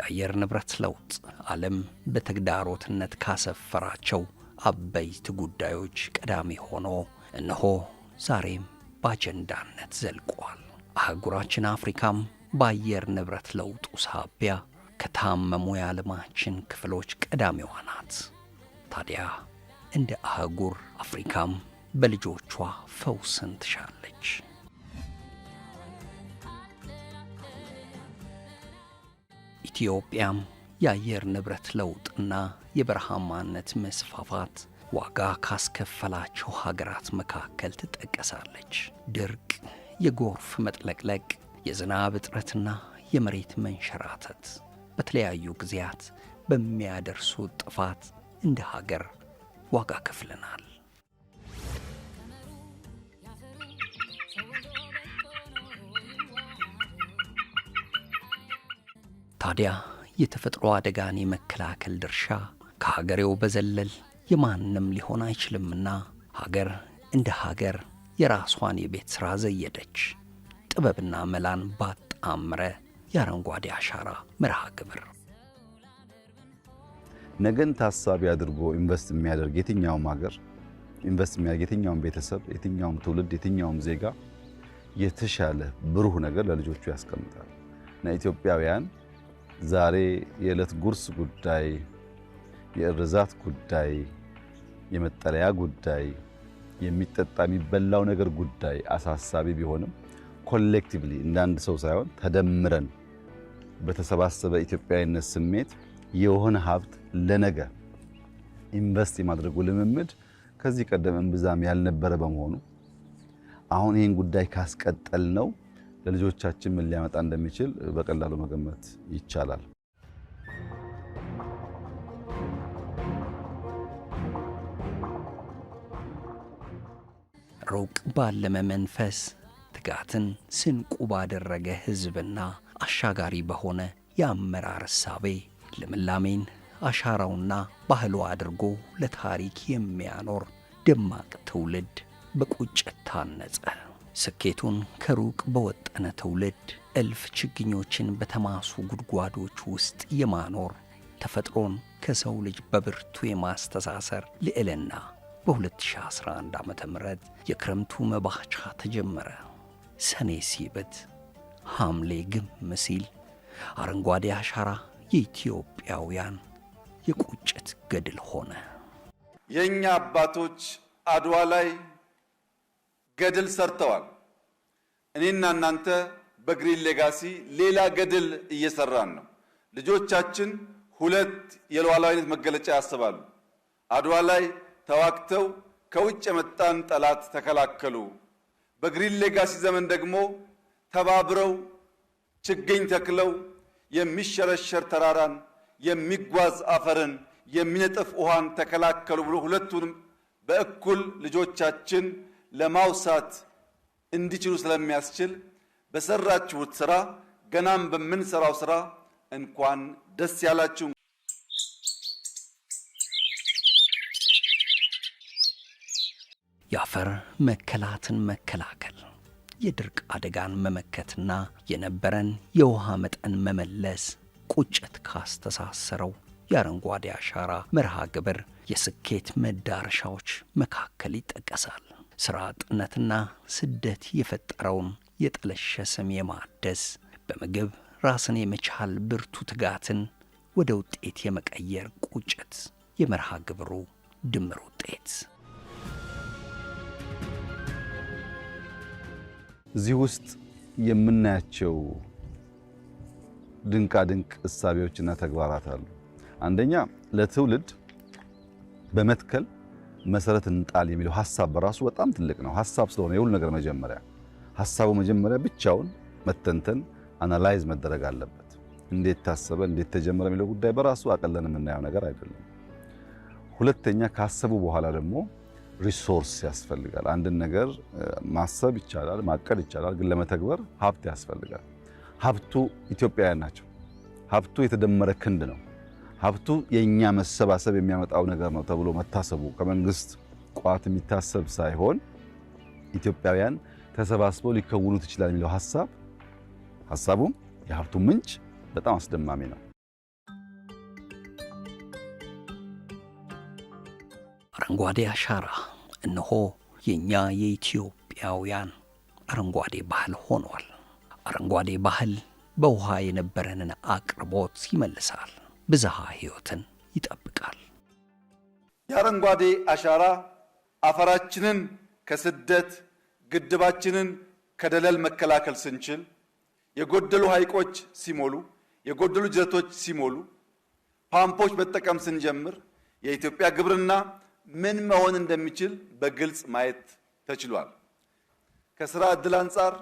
የአየር ንብረት ለውጥ ዓለም በተግዳሮትነት ካሰፈራቸው አበይት ጉዳዮች ቀዳሚ ሆኖ እነሆ ዛሬም በአጀንዳነት ዘልቋል። አህጉራችን አፍሪካም በአየር ንብረት ለውጡ ሳቢያ ከታመሙ የዓለማችን ክፍሎች ቀዳሚዋ ናት። ታዲያ እንደ አህጉር አፍሪካም በልጆቿ ፈውስን ትሻለች። ኢትዮጵያም የአየር ንብረት ለውጥና የበረሃማነት መስፋፋት ዋጋ ካስከፈላቸው ሀገራት መካከል ትጠቀሳለች። ድርቅ፣ የጎርፍ መጥለቅለቅ፣ የዝናብ እጥረትና የመሬት መንሸራተት በተለያዩ ጊዜያት በሚያደርሱ ጥፋት እንደ ሀገር ዋጋ ከፍለናል። ታዲያ የተፈጥሮ አደጋን የመከላከል ድርሻ ከሀገሬው በዘለል የማንም ሊሆን አይችልምና ሀገር እንደ ሀገር የራሷን የቤት ሥራ ዘየደች። ጥበብና መላን ባጣመረ የአረንጓዴ አሻራ መርሃ ግብር ነገን ታሳቢ አድርጎ ኢንቨስት የሚያደርግ የትኛውም ሀገር ኢንቨስት የሚያደርግ የትኛውም ቤተሰብ፣ የትኛውም ትውልድ፣ የትኛውም ዜጋ የተሻለ ብሩህ ነገር ለልጆቹ ያስቀምጣል እና ኢትዮጵያውያን ዛሬ የዕለት ጉርስ ጉዳይ፣ የእርዛት ጉዳይ፣ የመጠለያ ጉዳይ፣ የሚጠጣ የሚበላው ነገር ጉዳይ አሳሳቢ ቢሆንም ኮሌክቲቭሊ እንዳንድ ሰው ሳይሆን ተደምረን በተሰባሰበ ኢትዮጵያዊነት ስሜት የሆነ ሀብት ለነገ ኢንቨስት የማድረጉ ልምምድ ከዚህ ቀደም እምብዛም ያልነበረ በመሆኑ አሁን ይህን ጉዳይ ካስቀጠል ነው ለልጆቻችን ምን ሊያመጣ እንደሚችል በቀላሉ መገመት ይቻላል። ሩቅ ባለመ መንፈስ ትጋትን ስንቁ ባደረገ ሕዝብና አሻጋሪ በሆነ የአመራር እሳቤ ልምላሜን አሻራውና ባህሉ አድርጎ ለታሪክ የሚያኖር ደማቅ ትውልድ በቁጭት ታነጸ። ስኬቱን ከሩቅ በወጠነ ትውልድ እልፍ ችግኞችን በተማሱ ጉድጓዶች ውስጥ የማኖር ተፈጥሮን ከሰው ልጅ በብርቱ የማስተሳሰር ልዕልና በ2011 ዓ.ም የክረምቱ መባቻ ተጀመረ። ሰኔ ሲበት ሐምሌ ግም ሲል አረንጓዴ አሻራ የኢትዮጵያውያን የቁጭት ገድል ሆነ። የኛ አባቶች አድዋ ላይ ገድል ሰርተዋል። እኔና እናንተ በግሪን ሌጋሲ ሌላ ገድል እየሰራን ነው። ልጆቻችን ሁለት የሉዓላዊነት መገለጫ ያስባሉ። አድዋ ላይ ተዋግተው ከውጭ የመጣን ጠላት ተከላከሉ። በግሪን ሌጋሲ ዘመን ደግሞ ተባብረው ችግኝ ተክለው የሚሸረሸር ተራራን፣ የሚጓዝ አፈርን፣ የሚነጥፍ ውሃን ተከላከሉ ብሎ ሁለቱንም በእኩል ልጆቻችን ለማውሳት እንዲችሉ ስለሚያስችል በሰራችሁት ስራ ገናም በምንሰራው ስራ እንኳን ደስ ያላችሁ። የአፈር መከላትን መከላከል፣ የድርቅ አደጋን መመከትና የነበረን የውሃ መጠን መመለስ ቁጭት ካስተሳሰረው የአረንጓዴ አሻራ መርሃ ግብር የስኬት መዳረሻዎች መካከል ይጠቀሳል። ሥራ አጥነትና ስደት የፈጠረውን የጠለሸ ስም የማደስ በምግብ ራስን የመቻል ብርቱ ትጋትን ወደ ውጤት የመቀየር ቁጭት የመርሃ ግብሩ ድምር ውጤት። እዚህ ውስጥ የምናያቸው ድንቃ ድንቅ እሳቤዎችና ተግባራት አሉ። አንደኛ ለትውልድ በመትከል መሰረት እንጣል የሚለው ሐሳብ በራሱ በጣም ትልቅ ነው። ሐሳብ ስለሆነ የሁሉ ነገር መጀመሪያ ሐሳቡ መጀመሪያ ብቻውን መተንተን አናላይዝ መደረግ አለበት። እንዴት ታሰበ፣ እንዴት ተጀመረ የሚለው ጉዳይ በራሱ አቀለን የምናየው ነገር አይደለም። ሁለተኛ ካሰቡ በኋላ ደግሞ ሪሶርስ ያስፈልጋል። አንድን ነገር ማሰብ ይቻላል፣ ማቀድ ይቻላል፣ ግን ለመተግበር ሀብት ያስፈልጋል። ሀብቱ ኢትዮጵያውያን ናቸው። ሀብቱ የተደመረ ክንድ ነው። ሀብቱ የኛ መሰባሰብ የሚያመጣው ነገር ነው ተብሎ መታሰቡ ከመንግስት ቋት የሚታሰብ ሳይሆን ኢትዮጵያውያን ተሰባስበው ሊከውኑት ይችላል የሚለው ሐሳቡም የሀብቱ ምንጭ በጣም አስደማሚ ነው። አረንጓዴ አሻራ እነሆ የኛ የኢትዮጵያውያን አረንጓዴ ባህል ሆኗል። አረንጓዴ ባህል በውሃ የነበረንን አቅርቦት ይመልሳል፣ ብዝሃ ሕይወትን ይጠብቃል። የአረንጓዴ አሻራ አፈራችንን ከስደት ግድባችንን ከደለል መከላከል ስንችል፣ የጎደሉ ሐይቆች ሲሞሉ፣ የጎደሉ ጅረቶች ሲሞሉ፣ ፓምፖች መጠቀም ስንጀምር የኢትዮጵያ ግብርና ምን መሆን እንደሚችል በግልጽ ማየት ተችሏል። ከስራ ዕድል አንጻር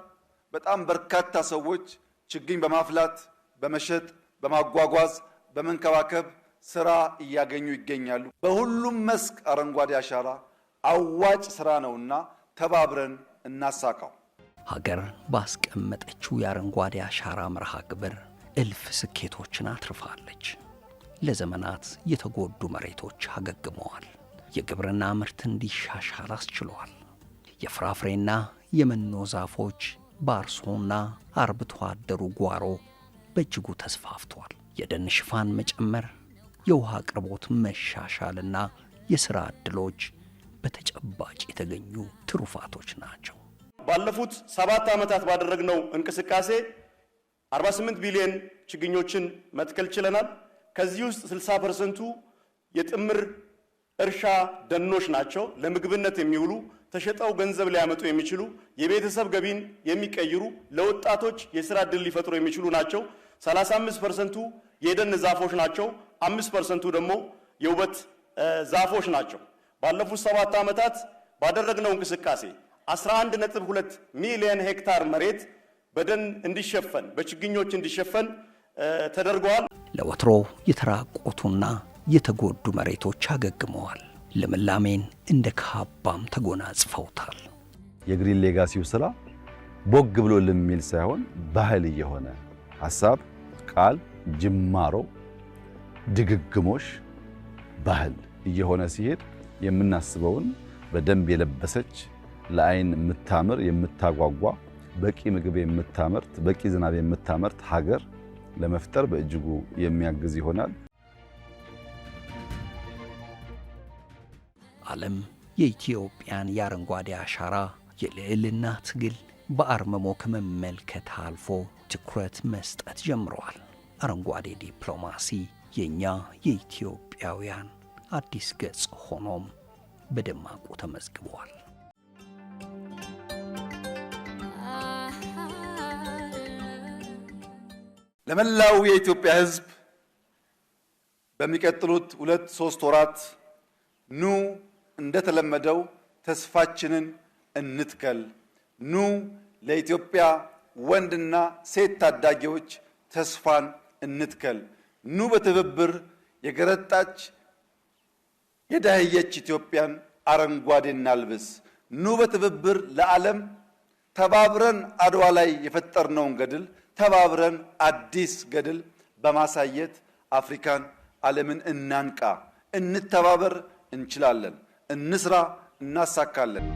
በጣም በርካታ ሰዎች ችግኝ በማፍላት በመሸጥ በማጓጓዝ በመንከባከብ ስራ እያገኙ ይገኛሉ። በሁሉም መስክ አረንጓዴ አሻራ አዋጭ ስራ ነውና ተባብረን እናሳካው። ሀገር ባስቀመጠችው የአረንጓዴ አሻራ መርሃ ግብር እልፍ ስኬቶችን አትርፋለች። ለዘመናት የተጎዱ መሬቶች አገግመዋል። የግብርና ምርት እንዲሻሻል አስችለዋል። የፍራፍሬና የመኖ ዛፎች በአርሶና አርብቶ አደሩ ጓሮ በእጅጉ ተስፋፍቷል። የደን ሽፋን መጨመር፣ የውሃ አቅርቦት መሻሻልና የሥራ ዕድሎች በተጨባጭ የተገኙ ትሩፋቶች ናቸው። ባለፉት 7 ዓመታት ባደረግነው እንቅስቃሴ 48 ቢሊዮን ችግኞችን መትከል ችለናል። ከዚህ ውስጥ 60% የጥምር እርሻ ደኖች ናቸው። ለምግብነት የሚውሉ ተሸጠው ገንዘብ ሊያመጡ የሚችሉ የቤተሰብ ገቢን የሚቀይሩ ለወጣቶች የሥራ ዕድል ሊፈጥሩ የሚችሉ ናቸው። 35% የደን ዛፎች ናቸው። 5% ደግሞ የውበት ዛፎች ናቸው። ባለፉት 7 ዓመታት ባደረግነው እንቅስቃሴ 11.2 ሚሊዮን ሄክታር መሬት በደን እንዲሸፈን በችግኞች እንዲሸፈን ተደርገዋል። ለወትሮ የተራቆቱና የተጎዱ መሬቶች አገግመዋል። ልምላሜን እንደ ካባም ተጎናጽፈውታል። የግሪን ሌጋሲው ስራ ቦግ ብሎ ለሚል ሳይሆን ባህል እየሆነ ሐሳብ፣ ቃል፣ ጅማሮ፣ ድግግሞሽ ባህል እየሆነ ሲሄድ የምናስበውን በደንብ የለበሰች ለአይን የምታምር የምታጓጓ በቂ ምግብ የምታመርት በቂ ዝናብ የምታመርት ሀገር ለመፍጠር በእጅጉ የሚያግዝ ይሆናል። ዓለም የኢትዮጵያን የአረንጓዴ አሻራ የልዕልና ትግል በአርምሞ ከመመልከት አልፎ ትኩረት መስጠት ጀምረዋል። አረንጓዴ ዲፕሎማሲ የኛ የኢትዮጵያውያን አዲስ ገጽ ሆኖም በደማቁ ተመዝግቧል። ለመላው የኢትዮጵያ ሕዝብ በሚቀጥሉት 2-3 ወራት ኑ እንደተለመደው ተስፋችንን እንትከል፣ ኑ ለኢትዮጵያ ወንድና ሴት ታዳጊዎች ተስፋን እንትከል፣ ኑ በትብብር የገረጣች የደህየች ኢትዮጵያን አረንጓዴ እናልብስ፣ ኑ በትብብር ለዓለም ተባብረን አድዋ ላይ የፈጠርነውን ገድል ተባብረን አዲስ ገድል በማሳየት አፍሪካን ዓለምን እናንቃ። እንተባበር፣ እንችላለን። እንስራ፣ እናሳካለን።